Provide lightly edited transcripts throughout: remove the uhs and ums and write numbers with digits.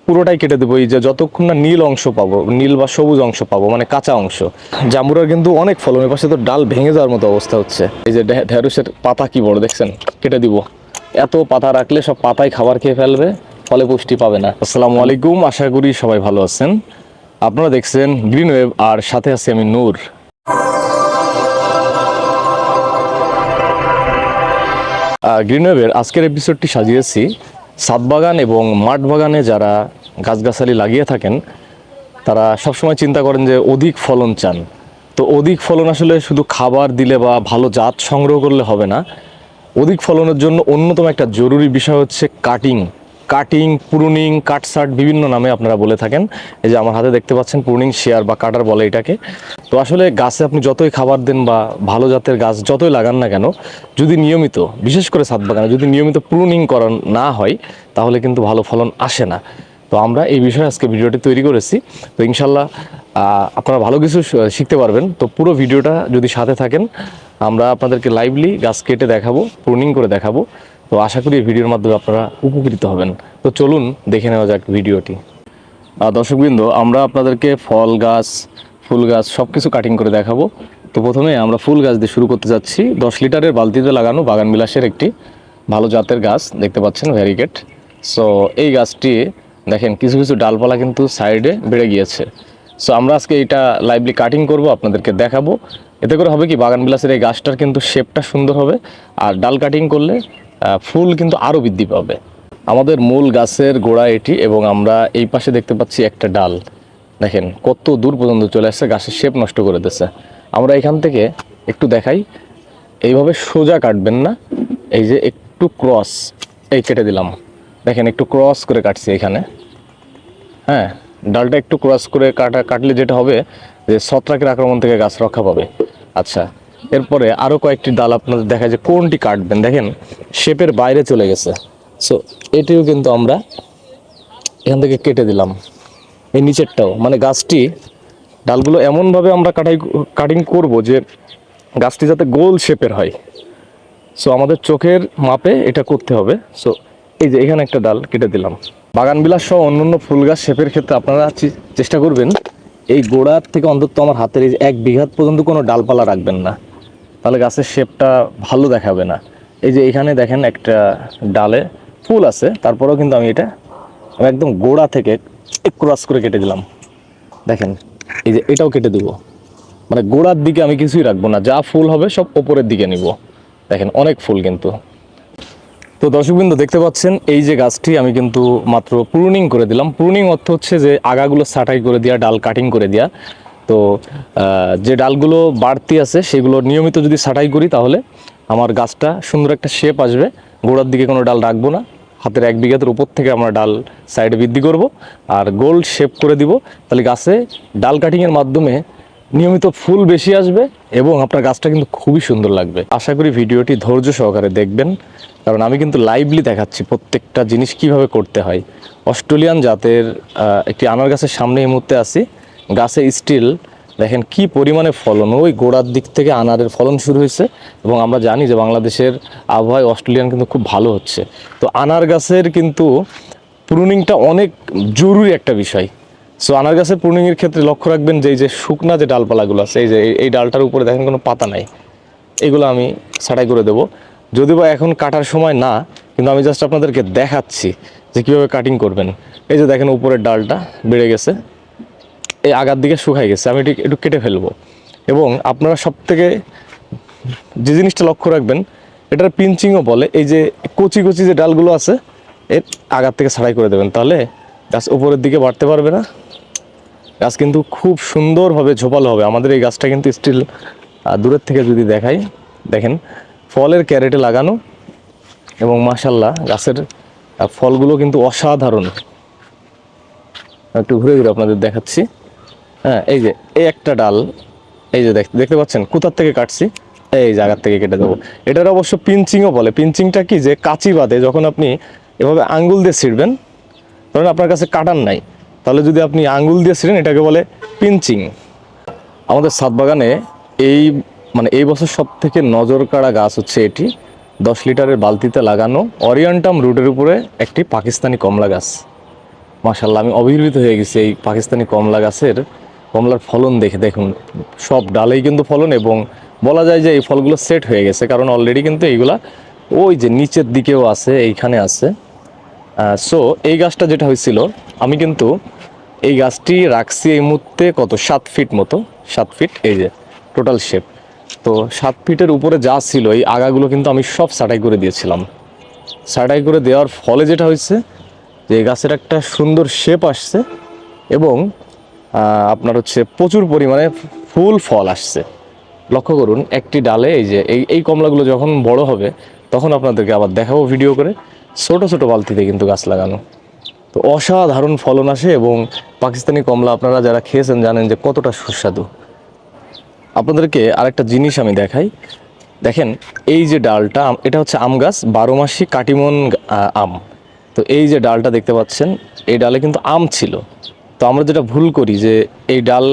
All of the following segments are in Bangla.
পুরোটাই কেটে দেবো। এই যে যতক্ষণ না নীল অংশ পাবো, নীল বা সবুজ অংশ পাবো, মানে কাঁচা অংশ। জাম্বুরার কিন্তু অনেক ফলন, এর পাশে তো ডাল ভেঙে যাওয়ার মতো অবস্থা হচ্ছে। এই যে ঢেঁড়সের পাতা কি বড় দেখছেন, কেটে দিব। এত পাতা রাখলে সব পাতায় খাবার খেয়ে ফেলবে, ফলে পুষ্টি পাবে না। আসসালামু আলাইকুম, আশা করি সবাই ভালো আছেন। আপনারা দেখছেন গ্রিন ওয়েভ, আর সাথে আছি আমি নূর। গ্রিন ওয়েভের আজকের এপিসোডটি সাজিয়েছি ছাদ বাগান এবং মাঠ বাগানে যারা গাছগাছালি লাগিয়ে থাকেন, তারা সবসময় চিন্তা করেন যে অধিক ফলন চান। তো অধিক ফলন আসলে শুধু খাবার দিলে বা ভালো জাত সংগ্রহ করলে হবে না। অধিক ফলনের জন্য অন্যতম একটা জরুরি বিষয় হচ্ছে কাটিং, প্রুনিং, কাটসাট বিভিন্ন নামে আপনারা বলে থাকেন। এই যে আমার হাতে দেখতে পাচ্ছেন প্রুনিং শেয়ার বা কাটার বলে এটাকে। তো আসলে গাছে আপনি যতই খাবার দেন বা ভালো জাতের গাছ যতই লাগান না কেন, যদি নিয়মিত, বিশেষ করে ছাদ বাগানে যদি নিয়মিত প্রুনিং করা না হয়, তাহলে কিন্তু ভালো ফলন আসে না। তো আমরা এই বিষয়ে আজকে ভিডিওটি তৈরি করেছি। তো ইনশাল্লাহ আপনারা ভালো কিছু শিখতে পারবেন। তো পুরো ভিডিওটা যদি সাথে থাকেন, আমরা আপনাদেরকে লাইভলি গাছ কেটে দেখাবো, প্রুনিং করে দেখাবো। তো আশা করি এই ভিডিওর মাধ্যমে আপনারা উপকৃত হবেন। তো চলুন দেখে নেওয়া যাক ভিডিওটি। দর্শকবৃন্দ, আমরা আপনাদেরকে ফল গাছ, ফুল গাছ সব কিছু কাটিং করে দেখাবো। তো প্রথমে আমরা ফুল গাছ দিয়ে শুরু করতে যাচ্ছি। 10 লিটারের বালতিতে লাগানো বাগান বিলাসের একটি ভালো জাতের গাছ দেখতে পাচ্ছেন, ভ্যারিগেট। সো এই গাছটি দেখেন কিছু কিছু ডালপালা কিন্তু সাইডে বেড়ে গিয়েছে। সো আমরা আজকে এটা লাইভলি কাটিং করব, আপনাদেরকে দেখাবো। এতে করে হবে কি, বাগান বিলাসের এই গাছটার কিন্তু শেপটা সুন্দর হবে, আর ডাল কাটিং করলে ফুল কিন্তু আরও বৃদ্ধি পাবে। আমাদের মূল গাছের গোড়া এটি, এবং আমরা এই পাশে দেখতে পাচ্ছি একটা ডাল। দেখেন কত দূর পর্যন্ত চলে আসছে, গাছের শেপ নষ্ট করে দিচ্ছে। আমরা এখান থেকে একটু দেখাই, এইভাবে সোজা কাটবেন না, এই যে একটু ক্রস, এই কেটে দিলাম। দেখেন একটু ক্রস করে কাটছি এখানে। হ্যাঁ, ডালটা একটু ক্রস করে কাটলে যেটা হবে যে ছত্রাকের আক্রমণ থেকে গাছ রক্ষা পাবে। আচ্ছা, এরপরে আরও কয়েকটি ডাল আপনাদের দেখা যায় কোনটি কাটবেন। দেখেন শেপের বাইরে চলে গেছে। সো এটিও কিন্তু আমরা এখান থেকে কেটে দিলাম। এই নিচেরটাও, মানে গাছটি ডালগুলো এমনভাবে আমরা কাটিং করব যে গাছটি যাতে গোল শেপের হয়। সো আমাদের চোখের মাপে এটা করতে হবে। সো এই যে এখানে একটা ডাল কেটে দিলাম। বাগান বিলাস সহ অন্যান্য ফুল গাছ শেপের ক্ষেত্রে আপনারা চেষ্টা করবেন এই গোড়ার থেকে অন্তত আমার হাতের এই 1 বিঘা পর্যন্ত কোনো ডালপালা রাখবেন না, তাহলে গাছের শেপটা ভালো দেখাবে না। এই যে এখানে দেখেন একটা ডালে ফুল আছে, তারপরেও কিন্তু আমি একদম গোড়া থেকে ক্রস করে কেটে দিলাম। দেখেন এই যে এটাও কেটে দিব, মানে গোড়ার দিকে আমি কিছুই রাখবো না, যা ফুল হবে সব ওপরের দিকে নিব। দেখেন অনেক ফুল কিন্তু। তো দর্শকবৃন্দ দেখতে পাচ্ছেন এই যে গাছটি আমি কিন্তু মাত্র প্রুনিং করে দিলাম। প্রুনিং অর্থ হচ্ছে যে আগাগুলো ছাঁটাই করে দেওয়া, ডাল কাটিং করে দেওয়া। তো যে ডালগুলো বাড়তি আছে সেগুলো নিয়মিত যদি ছাঁটাই করি, তাহলে আমার গাছটা সুন্দর একটা শেপ আসবে। গোড়ার দিকে কোনো ডাল রাখবো না, হাতের 1 বিঘাতের উপর থেকে আমরা ডাল সাইডে বৃদ্ধি করব, আর গোল শেপ করে দিব। তাহলে গাছে ডাল কাটিংয়ের মাধ্যমে নিয়মিত ফুল বেশি আসবে, এবং আপনার গাছটা কিন্তু খুবই সুন্দর লাগবে। আশা করি ভিডিওটি ধৈর্য সহকারে দেখবেন, কারণ আমি কিন্তু লাইভলি দেখাচ্ছি প্রত্যেকটা জিনিস কিভাবে করতে হয়। অস্ট্রেলিয়ান জাতের একটি আনার গাছের সামনে এই মুহূর্তে আছি। গাছে স্টিল দেখেন কি পরিমাণে ফলন, ওই গোড়ার দিক থেকে আনারের ফলন শুরু হয়েছে। এবং আমরা জানি যে বাংলাদেশের আবহাওয়ায় অস্ট্রেলিয়ান কিন্তু খুব ভালো হচ্ছে। তো আনার গাছের কিন্তু প্রুনিংটা অনেক জরুরি একটা বিষয়। সো আনার গাছের প্রুনিংয়ের ক্ষেত্রে লক্ষ্য রাখবেন যে এই যে শুকনা যে ডালপালাগুলো আছে, এই যে এই ডালটার উপরে দেখেন কোনো পাতা নাই, এগুলো আমি ছাঁটাই করে দেবো। যদিও বা এখন কাটার সময় না, কিন্তু আমি জাস্ট আপনাদেরকে দেখাচ্ছি যে কীভাবে কাটিং করবেন। এই যে দেখেন উপরের ডালটা বেড়ে গেছে, এই আগার দিকে শুকাই গেছে, আমি একটু কেটে ফেলবো। এবং আপনারা সব থেকে যে জিনিসটা লক্ষ্য রাখবেন, এটার পিঞ্চিংও বলে, এই যে কচি কচি যে ডালগুলো আছে এর আগার থেকে ছাঁটাই করে দেবেন, তাহলে গাছ উপরের দিকে বাড়তে পারবে না। গাছ কিন্তু খুব সুন্দরভাবে ঝোপালো হবে। আমাদের এই গাছটা কিন্তু স্টিল দূরের থেকে যদি দেখাই, দেখেন ফলের ক্যারেটে লাগানো, এবং মাশাল্লাহ গাছের ফলগুলো কিন্তু অসাধারণ। একটু ঘুরে ঘুরে আপনাদের দেখাচ্ছি। হ্যাঁ, এই যে এই একটা ডাল, এই যে দেখতে পাচ্ছেন কোথার থেকে কাটছি, এই জায়গার থেকে কেটে দেবো। এটার অবশ্য পিঞ্চিংও বলে। পিঞ্চিংটা কি, যে কাঁচি বাদে যখন আপনি এভাবে আঙ্গুল দিয়ে ছিঁড়বেন, ধরেন আপনার কাছে কাটার নাই, তাহলে যদি আপনি আঙ্গুল দিয়ে ছিঁড়েন, এটাকে বলে পিঞ্চিং। আমাদের ছাদ বাগানে এই বছর সব থেকে নজর কাড়া গাছ হচ্ছে এটি। 10 লিটারের বালতিতে লাগানো অরিয়ান্টাম রুটের উপরে একটি পাকিস্তানি কমলা গাছ। মাশাআল্লাহ, আমি অভিভূত হয়ে গেছি এই পাকিস্তানি কমলা গাছের কমলার ফলন দেখে। দেখুন সব ডালেই কিন্তু ফলন, এবং বলা যায় যে এই ফলগুলো সেট হয়ে গেছে, কারণ অলরেডি কিন্তু এইগুলা ওই যে নিচের দিকেও আছে, এইখানে আছে। সো এই গাছটা যেটা হয়েছিল, আমি কিন্তু এই গাছটি রাখছি এই মুহূর্তে কত 7 ফিট মতো, 7 ফিট, এই যে টোটাল শেপ। তো 7 ফিটের উপরে যা ছিল এই আগাগুলো কিন্তু আমি সব ছাঁটাই করে দিয়েছিলাম। ছাঁটাই করে দেওয়ার ফলে যেটা হয়েছে যে এই গাছের একটা সুন্দর শেপ আসছে, এবং আপনার হচ্ছে প্রচুর পরিমাণে ফুল ফল আসছে। লক্ষ্য করুন একটি ডালে এই যে এই কমলাগুলো যখন বড় হবে তখন আপনাদেরকে আবার দেখাবো ভিডিও করে। ছোট ছোট বালতিতে কিন্তু গাছ লাগানো, তো অসাধারণ ফলন আসে। এবং পাকিস্তানি কমলা আপনারা যারা খেয়েছেন জানেন যে কতটা সুস্বাদু। আপনাদেরকে আরেকটা জিনিস আমি দেখাই। দেখেন এই যে ডালটা, এটা হচ্ছে আম গাছ, 12 মাসি কাটিমন আম। তো এই যে ডালটা দেখতে পাচ্ছেন, এই ডালে কিন্তু আম ছিল। তো আমরা যেটা ভুল করি যে এই ডাল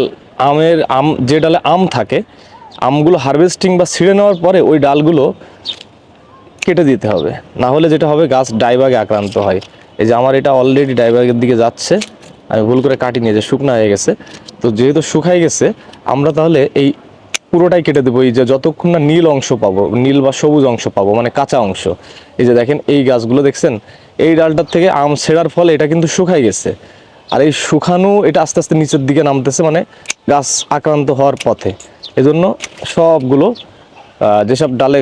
যে ডালে আম থাকে, আমগুলো হারভেস্টিং বা ছিঁড়ে নেওয়ার পরে ওই ডালগুলো কেটে দিতে হবে, না হলে যেটা হবে গাছ ডাইবাগে আক্রান্ত হয়। এই যে আমার এটা অলরেডি ডাইবাগের দিকে যাচ্ছে, আমি ভুল করে কাটি নিয়ে যে শুকনো হয়ে গেছে। তো যেহেতু শুকাই গেছে, আমরা তাহলে এই পুরোটাই কেটে দেবো। এই যে যতক্ষণ না নীল অংশ পাবো, নীল বা সবুজ অংশ পাবো, মানে কাঁচা অংশ। এই যে দেখেন এই গাছগুলো দেখছেন, এই ডালটার থেকে আম ছেঁড়ার ফলে এটা কিন্তু শুকাই গেছে, আর এই শুকানো এটা আস্তে আস্তে নিচের দিকে নামতেছে, মানে গাছ আক্রান্ত হওয়ার পথে। এজন্য সবগুলো যেসব ডালে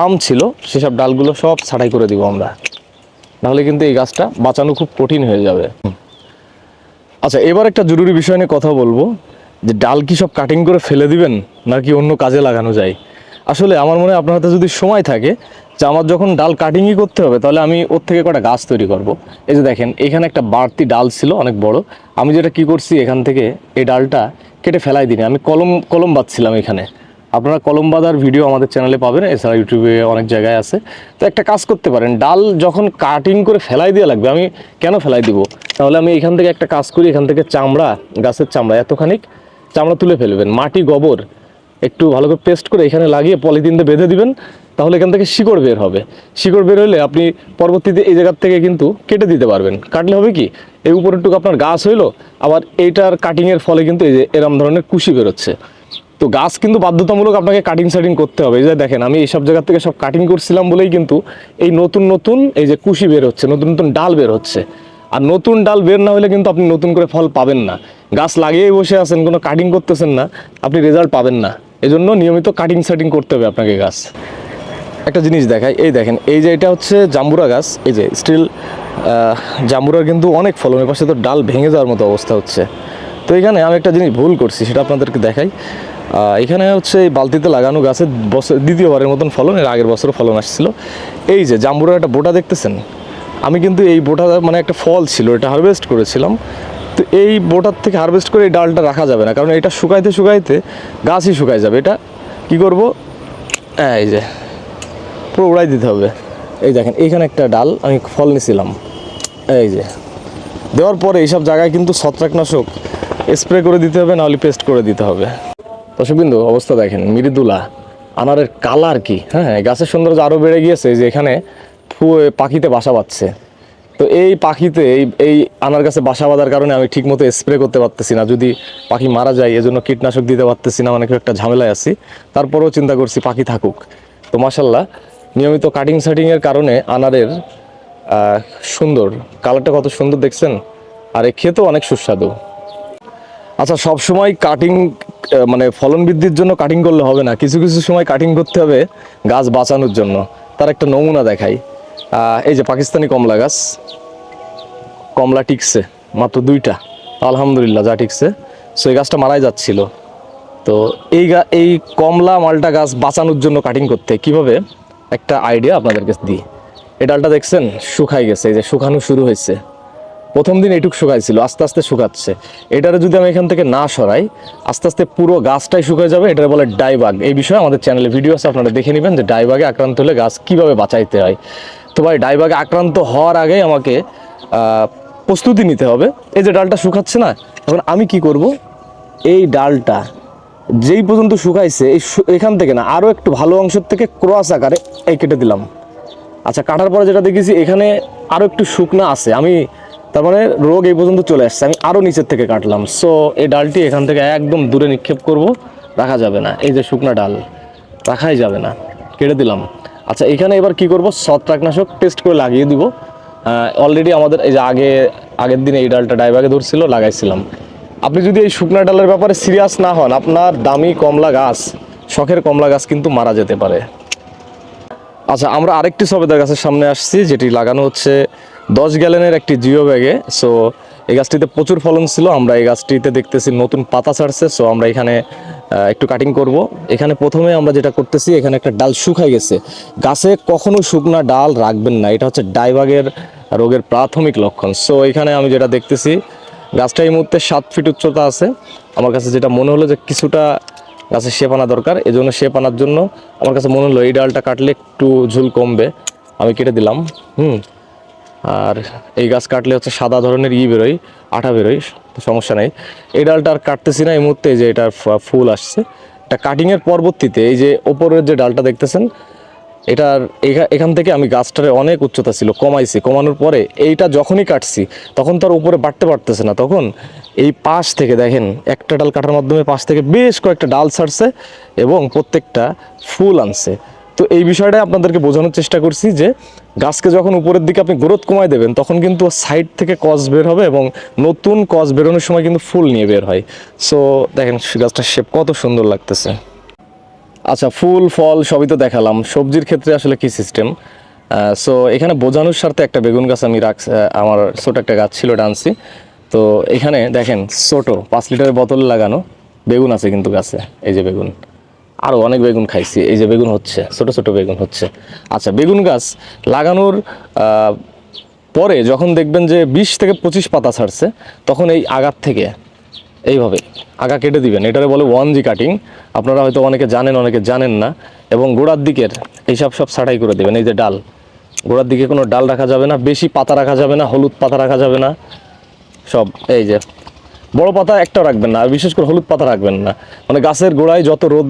আম ছিল সেসব ডালগুলো সব ছাঁটাই করে দিব আমরা, নাহলে কিন্তু এই গাছটা বাঁচানো খুব কঠিন হয়ে যাবে। আচ্ছা, এবার একটা জরুরি বিষয় নিয়ে কথা বলবো, যে ডাল কি সব কাটিং করে ফেলে দিবেন নাকি অন্য কাজে লাগানো যায়। আসলে আমার মনে হয় আপনার হাতে যদি সময় থাকে, যে আমার যখন ডাল কাটিংই করতে হবে, তাহলে আমি ওর থেকে কটা গাছ তৈরি করব। এই যে দেখেন এখানে একটা বাড়তি ডাল ছিল অনেক বড়, আমি যেটা কি করছি এখান থেকে এই ডালটা কেটে ফেলাই দিই, আমি কলম বাঁধছিলাম এখানে। আপনারা কলম বাঁধার ভিডিও আমাদের চ্যানেলে পাবেন, এছাড়া ইউটিউবে অনেক জায়গায় আছে। তো একটা কাজ করতে পারেন, ডাল যখন কাটিং করে ফেলাই দেওয়া লাগবে, আমি কেন ফেলাই দিব, তাহলে আমি এখান থেকে একটা কাজ করি, এখান থেকে চামড়া, গাছের চামড়া এতখানিক চামড়া তুলে ফেলবেন, মাটি গোবর একটু ভালো করে পেস্ট করে এখানে লাগিয়ে পলিথিন দিয়ে বেঁধে দিবেন, তাহলে এখান থেকে শিকড় বের হবে। শিকড় বের হলে আপনি পরবর্তীতে এই জায়গার থেকে কিন্তু কেটে দিতে পারবেন। কাটলে হবে কি, এই উপরেরটুকু আপনার গাছ হইলো, আবার এইটার কাটিংয়ের ফলে কিন্তু এই যে এরম ধরনের কুশি বেরোচ্ছে। তো গাছ কিন্তু বাধ্যতামূলক আপনাকে কাটিং সাটিং করতে হবে। এই যে দেখেন আমি এইসব জায়গা থেকে সব কাটিং করছিলাম বলেই কিন্তু এই নতুন নতুন এই যে কুশি বের হচ্ছে, নতুন নতুন ডাল বের হচ্ছে। আর নতুন ডাল বের না হলে কিন্তু আপনি নতুন করে ফল পাবেন না। গাছ লাগিয়েই বসে আছেন, কোনো কাটিং করতেছেন না, আপনি রেজাল্ট পাবেন না। এজন্য নিয়মিত কাটিং সেটিং করতে হবে আপনাকে গাছ। একটা জিনিস দেখাই, এই দেখেন এই যে এটা হচ্ছে জাম্বুরা গাছ, এই যে স্টিল জাম্বুরার কিন্তু অনেক ফলন, এর পাশে তো ডাল ভেঙে যাওয়ার মতো অবস্থা হচ্ছে। তো এখানে আমি একটা জিনিস ভুল করছি, সেটা আপনাদেরকে দেখাই। এখানে হচ্ছে এই বালতিতে লাগানো গাছের দ্বিতীয়বারের মতন ফলন, এর আগের বছরও ফলন আসছিল। এই যে জাম্বুরার একটা বোটা দেখতেছেন, আমি কিন্তু এই বোটা মানে একটা ফল ছিল, এটা হারভেস্ট করেছিলাম। তো এই বোটার থেকে হারভেস্ট করে এই ডালটা রাখা যাবে না, কারণ এটা শুকাইতে শুকাইতে গাছই শুকাই যাবে। এটা কি করব, এই যে পুরো উড়াই দিতে হবে। এই দেখেন এইখানে একটা ডাল আমি ফল নিয়েছিলাম, এই যে দেওয়ার পরে এইসব জায়গায় কিন্তু ছত্রাকনাশক স্প্রে করে দিতে হবে, নাহলে পেস্ট করে দিতে হবে। দর্শকবৃন্দ অবস্থা দেখেন, মৃদুলা আনারের কালার কি, হ্যাঁ গাছের সৌন্দর্য আরও বেড়ে গিয়েছে। যে এখানে পাখিতে বাসা বাঁধছে। তো এই পাখিতে এই আনার গাছে বাসা বাঁধার কারণে আমি ঠিকমতো স্প্রে করতে পারতেছি না, যদি পাখি মারা যায় এজন্য কীটনাশক দিতে পারতেছি না, অনেক একটা ঝামেলায় আছি। তারপরেও চিন্তা করছি পাখি থাকুক। তো মাশাল্লাহ নিয়মিত কাটিং সাটিংয়ের কারণে আনারের সুন্দর কালারটা কত সুন্দর দেখছেন, আর এ খেতেও অনেক সুস্বাদু। আচ্ছা, সব সময় কাটিং মানে ফলন বৃদ্ধির জন্য কাটিং করলে হবে না, কিছু কিছু সময় কাটিং করতে হবে গাছ বাঁচানোর জন্য। তার একটা নমুনা দেখাই, এই যে পাকিস্তানি কমলা গাছ, কমলা টিকছে মাত্র 2টা, আলহামদুলিল্লাহ যা টিকছে। সো এই গাছটা মারাই যাচ্ছিল। তো এই কমলা মালটা গাছ বাঁচানোর জন্য কাটিং করতে কিভাবে একটা আইডিয়া আপনাদেরকে দিই। এই ডালটা দেখছেন শুকাই গেছে, এই যে শুকানো শুরু হয়েছে। প্রথম দিন এইটুক শুকাইছিল, আস্তে আস্তে শুকাচ্ছে। এটারে যদি আমি এখান থেকে না সরাই, আস্তে আস্তে পুরো গাছটাই শুকিয়ে যাবে। এটার বলে ডাইবাগ। এই বিষয়ে আমাদের চ্যানেলে ভিডিও আছে, আপনারা দেখে নেবেন যে ডাইবাগে আক্রান্ত হলে গাছ কিভাবে বাঁচাইতে হয়। তো ভাই ডাইবাগে আক্রান্ত হওয়ার আগেই আমাকে প্রস্তুতি নিতে হবে। এই যে ডালটা শুকাচ্ছে না, এখন আমি কি করব, এই ডালটা যেই পর্যন্ত শুকাইছে এখান থেকে না, আরও একটু ভালো অংশের থেকে ক্রস আকারে এই কেটে দিলাম। আচ্ছা, কাটার পরে যেটা দেখেছি এখানে আরও একটু শুকনা আছে, আমি তার মানে রোগ এই পর্যন্ত চলে আসছে, আমি আরও নিচের থেকে কাটলাম। সো এই ডালটি এখান থেকে একদম দূরে নিক্ষেপ করব, রাখা যাবে না। এই যে শুকনা ডাল রাখাই যাবে না, কেটে দিলাম। আচ্ছা, এখানে এবার কি করব, ছত্রাকনাশক টেস্ট করে লাগিয়ে দিব। অলরেডি আমাদের এই যে আগের দিন এই ডালটা ডাইভাগে ধরছিল, লাগাইছিলাম। আপনি যদি এই শুকনা ডালের ব্যাপারে সিরিয়াস না হন, আপনার দামি কমলা গাছ, শখের কমলা গাছ কিন্তু মারা যেতে পারে। আচ্ছা, আমরা আরেকটি সবেদা গাছের সামনে আসছি, যেটি লাগানো হচ্ছে 10 গ্যালনের একটি জিও ব্যাগে। সো এই গাছটিতে প্রচুর ফলন ছিল। আমরা এই গাছটিতে দেখতেছি নতুন পাতা ছাড়ছে। সো আমরা এখানে একটু কাটিং করব। এখানে প্রথমে আমরা যেটা করতেছি, এখানে একটা ডাল শুকাই গেছে। গাছে কখনো শুকনা ডাল রাখবেন না, এটা হচ্ছে ডাইবাগের রোগের প্রাথমিক লক্ষণ। সো এখানে আমি যেটা দেখতেছি, গাছটা এই মুহূর্তে 7 ফিট উচ্চতা আছে। আমার কাছে যেটা মনে হলো যে কিছুটা গাছে শেপ আনা দরকার, এই জন্য শেপ আনার জন্য আমার কাছে মনে হলো এই ডালটা কাটলে একটু ঝুল কমবে, আমি কেটে দিলাম। আর এই গাছ কাটলে হচ্ছে সাদা ধরনের বেরোয়, আঠা বেরোয়, তো সমস্যা নেই। এই ডালটা আর কাটতেছি না এই মুহূর্তে, যে এটার ফুল আসছে। এটা কাটিংয়ের পরবর্তীতে এই যে ওপরের যে ডালটা দেখতেছেন, এটার এখান থেকে আমি গাছটারে অনেক উচ্চতা ছিল, কমানোর পরে এইটা যখনই কাটছি তখন তার উপরে বাড়তে পারতেছে না। তখন এই পাশ থেকে দেখেন, একটা ডাল কাটার মাধ্যমে পাশ থেকে বেশ কয়েকটা ডাল ছাড়ছে এবং প্রত্যেকটা ফুল আনছে। তো এই বিষয়টা আপনাদেরকে বোঝানোর চেষ্টা করছি যে গাছকে যখন উপরের দিকে আপনি গ্রোথ কমায় দেবেন, তখন কিন্তু সাইড থেকে কস বের হবে এবং নতুন কস বেরোনোর সময় কিন্তু ফুল নিয়ে বের হয়। সো দেখেন গাছটার শেপ কত সুন্দর লাগতেছে। আচ্ছা, ফুল ফল সবই তো দেখালাম, সবজির ক্ষেত্রে আসলে কি সিস্টেম। সো এখানে বোঝানোর স্বার্থে একটা বেগুন গাছ আমি আমার ছোট একটা গাছ ছিল, ডানছি। তো এখানে দেখেন ছোট 5 লিটারের বোতল লাগানো বেগুন আছে কিন্তু গাছে। এই যে বেগুন, আরও অনেক বেগুন খাইছি। এই যে বেগুন হচ্ছে, ছোট ছোট বেগুন হচ্ছে। আচ্ছা, বেগুন গাছ লাগানোর পরে যখন দেখবেন যে 20 থেকে 25 পাতা ছাড়ছে, তখন এই আগার থেকে এইভাবে আগা কেটে দিবেন। এটারে বলে 1G কাটিং। আপনারা হয়তো অনেকে জানেন, অনেকে জানেন না। এবং গোড়ার দিকের এইসব সব ছাঁটাই করে দেবেন। এই যে ডাল, গোড়ার দিকে কোনো ডাল রাখা যাবে না, বেশি পাতা রাখা যাবে না, হলুদ পাতা রাখা যাবে না সব। এই যে বড় পাতা একটাও রাখবেন না, আর বিশেষ করে হলুদ পাতা রাখবেন না। মানে গাছের গোড়ায় যত রোদ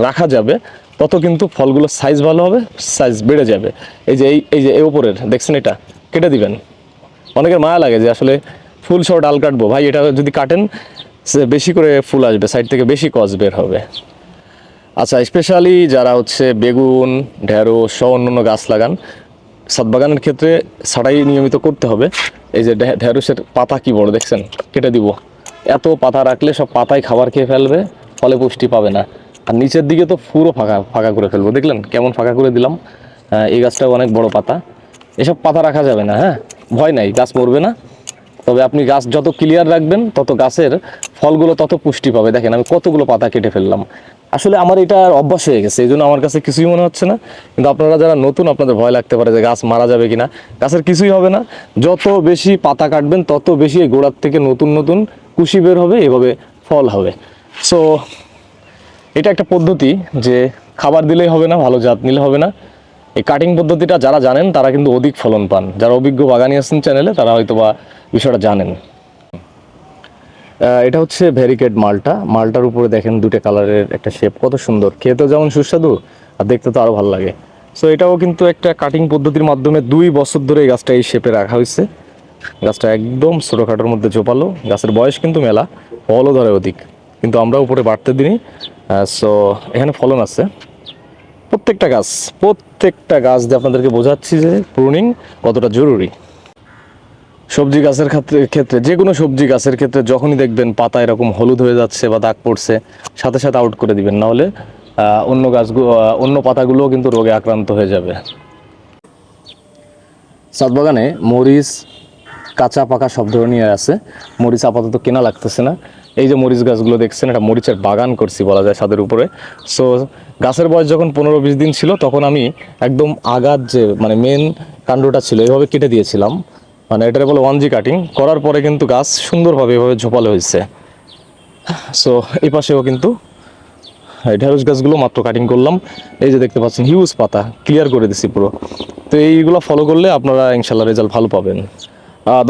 রাখা যাবে তত কিন্তু ফলগুলোর সাইজ ভালো হবে, সাইজ বেড়ে যাবে। এই যে এই উপরের দেখছেন, এটা কেটে দিবেন। অনেকের মায়া লাগে যে আসলে ফুল সহ ডাল কাটবো। ভাই, এটা যদি কাটেন বেশি করে ফুল আসবে, সাইড থেকে বেশি কস বের হবে। আচ্ছা, স্পেশালি যারা হচ্ছে বেগুন, ঢেঁড়স সহ অন্যান্য গাছ লাগান, ছাদ বাগানের ক্ষেত্রে ছাঁটাই নিয়মিত করতে হবে। এই যে ঢেঁড়সের পাতা কি বড় দেখছেন, কেটে দিব। এত পাতা রাখলে সব পাতায় খাবার খেয়ে ফেলবে, ফলে পুষ্টি পাবে না। আর নিচের দিকে তো পুরো ফাঁকা ফাঁকা করে ফেলবো, দেখলেন কেমন ফাঁকা করে দিলাম। এই গাছটাও অনেক বড় পাতা, এসব পাতা রাখা যাবে না। হ্যাঁ, ভয় নাই, গাছ মরবে না। তবে আপনি গাছ যত ক্লিয়ার রাখবেন, তত গাছের ফলগুলো তত পুষ্টি পাবে। দেখেন আমি কতগুলো পাতা কেটে ফেললাম। আসলে আমার এটা অভ্যাস হয়ে গেছে, এই জন্য আমার কাছে কিছুই মনে হচ্ছে না। কিন্তু আপনারা যারা নতুন, আপনাদের ভয় লাগতে পারে যে গাছ মারা যাবে কিনা। গাছের কিছুই হবে না। যত বেশি পাতা কাটবেন, তত বেশি এই গোড়ার থেকে নতুন নতুন কুশি বের হবে, এভাবে ফল হবে। সো এটা একটা পদ্ধতি, যে খাবার দিলেই হবে না, ভালো জাত নিলে হবে না। এই কাটিং পদ্ধতিটা যারা জানেন তারা কিন্তু অধিক ফলন পান। যারা অভিজ্ঞ বাগানি আছেন চ্যানেলে, তারা হয়তো বা বিষয়টা জানেন। এটা হচ্ছে ভেরিকেড মালটা। মালটার উপরে দেখেন দুটো কালারের একটা শেপ, কত সুন্দর, খেতেও যেমন সুস্বাদু আর দেখতে তো আরও ভালো লাগে। সো এটাও কিন্তু একটা কাটিং পদ্ধতির মাধ্যমে 2 বছর ধরে এই গাছটা এই শেপে রাখা হয়েছে। গাছটা একদম ছোটোখাটোর মধ্যে জোপালো, গাছের বয়স কিন্তু মেলা, ফলও ধরে অধিক, কিন্তু আমরা উপরে বাড়তে দিই। সো এখানে ফলন আছে। প্রত্যেকটা গাছ দিয়ে আপনাদেরকে বোঝাচ্ছি যে প্রুনিং কতটা জরুরি। সবজি গাছের ক্ষেত্রে যে কোনো সবজি গাছের ক্ষেত্রে যখনই দেখবেন পাতা এরকম হলুদ হয়ে যাচ্ছে বা দাগ পড়ছে, সাথে সাথে আউট করে দিবেন, না হলে অন্য গাছগুলো, অন্য পাতাগুলোও কিন্তু রোগে আক্রান্ত হয়ে যাবে। ছাদ বাগানে মরিচ কাঁচা পাকা সব ধরনের আছে। মরিচ আপাতত কেনা লাগতেছে না। এই যে মরিচ গাছগুলো দেখছেন, এটা মরিচের বাগান করছি বলা যায় ছাদের উপরে। সো গাছের বয়স যখন 15-20 দিন ছিল, তখন আমি একদম আগার যে মানে মেন কাণ্ডটা ছিল, এইভাবে কেটে দিয়েছিলাম। মানে এটার বলে 1G কাটিং করার পরে কিন্তু গাছ সুন্দরভাবে এভাবে ঝোপালো হয়েছে। সো এই পাশেও কিন্তু ঢেঁড়স গাছগুলো মাত্র কাটিং করলাম। এই যে দেখতে পাচ্ছেন হিউজ পাতা, ক্লিয়ার করে দিছি পুরো। তো এইগুলো ফলো করলে আপনারা ইনশাল্লাহ রেজাল্ট ভালো পাবেন।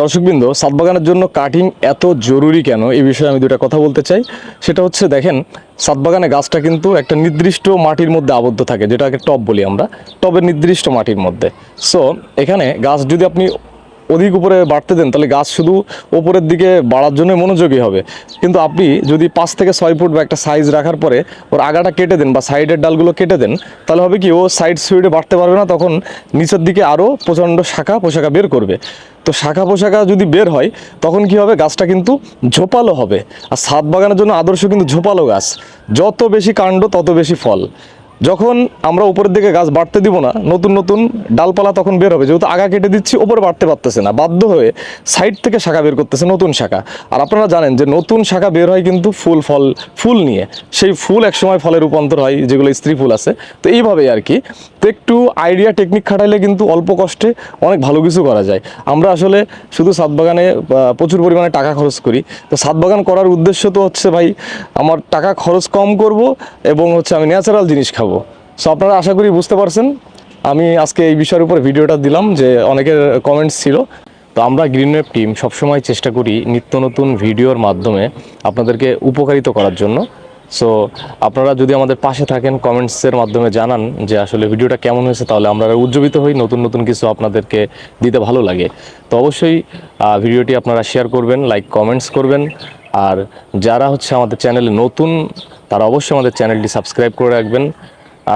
দর্শকবৃন্দ, ছাদ বাগানের জন্য কাটিং এত জরুরি কেন, এই বিষয়ে আমি দুটা কথা বলতে চাই। সেটা হচ্ছে, দেখেন ছাদ বাগানে গাছটা কিন্তু একটা নির্দিষ্ট মাটির মধ্যে আবদ্ধ থাকে, যেটাকে টব বলি আমরা, টবের নির্দিষ্ট মাটির মধ্যে। সো এখানে গাছ যদি আপনি অধিক উপরে বাড়তে দেন তাহলে গাছ শুধু ওপরের দিকে বাড়ার জন্য মনোযোগী হবে। কিন্তু আপনি যদি 5 থেকে 6 ফুট বা একটা সাইজ রাখার পরে ওর আগাটা কেটে দেন বা সাইডের ডালগুলো কেটে দেন, তাহলে হবে কি ও সাইড সুইডে বাড়তে পারবে না, তখন নিচের দিকে আরও প্রচণ্ড শাখা পোশাকা বের করবে। তো শাখা পোশাকা যদি বের হয় তখন কি হবে, গাছটা কিন্তু ঝোপালো হবে। আর ছাদ বাগানের জন্য আদর্শ কিন্তু ঝোপালো গাছ, যত বেশি কাণ্ড তত বেশি ফল। যখন আমরা উপরের দিকে গাছ বাড়তে দিব না, নতুন নতুন ডালপালা তখন বের হবে, যেহেতু আগা কেটে দিচ্ছি ওপরে বাড়তে পারতেছে না, বাধ্য হয়ে সাইড থেকে শাখা বের করতেছে, নতুন শাখা। আর আপনারা জানেন যে নতুন শাখা বের হয় কিন্তু ফুল নিয়ে, সেই ফুল একসময় ফলে রূপান্তর হয়, যেগুলো স্ত্রী ফুল আছে। তো এইভাবেই আর কি। তো একটু আইডিয়া টেকনিক খাটাইলে কিন্তু অল্প কষ্টে অনেক ভালো কিছু করা যায়। আমরা আসলে শুধু ছাদ বাগানে প্রচুর পরিমাণে টাকা খরচ করি। তো ছাদ বাগান করার উদ্দেশ্য তো হচ্ছে ভাই আমার টাকা খরচ কম করব এবং হচ্ছে আমি ন্যাচারাল জিনিস খাবো। সো আপনারা আশা করি বুঝতে পারছেন। আমি আজকে এই বিষয়ের উপর ভিডিওটা দিলাম, যে অনেকের কমেন্টস ছিল। তো আমরা গ্রিনওয়েভ টিম সবসময় চেষ্টা করি নিত্য নতুন ভিডিওর মাধ্যমে আপনাদেরকে উপকারিত করার জন্য। সো আপনারা যদি আমাদের পাশে থাকেন, কমেন্টসের মাধ্যমে জানান যে আসলে ভিডিওটা কেমন হয়েছে, তাহলে আমরা উজ্জীবিত হই, নতুন নতুন কিছু আপনাদেরকে দিতে ভালো লাগে। তো অবশ্যই ভিডিওটি আপনারা শেয়ার করবেন, লাইক কমেন্টস করবেন। আর যারা হচ্ছে আমাদের চ্যানেলে নতুন, তারা অবশ্যই আমাদের চ্যানেলটি সাবস্ক্রাইব করে রাখবেন।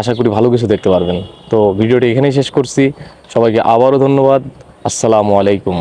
আশা করি ভালো কিছু দেখতে পারবেন। তো ভিডিওটি এখানেই শেষ করছি। সবাইকে আবারও ধন্যবাদ। আসসালামু আলাইকুম।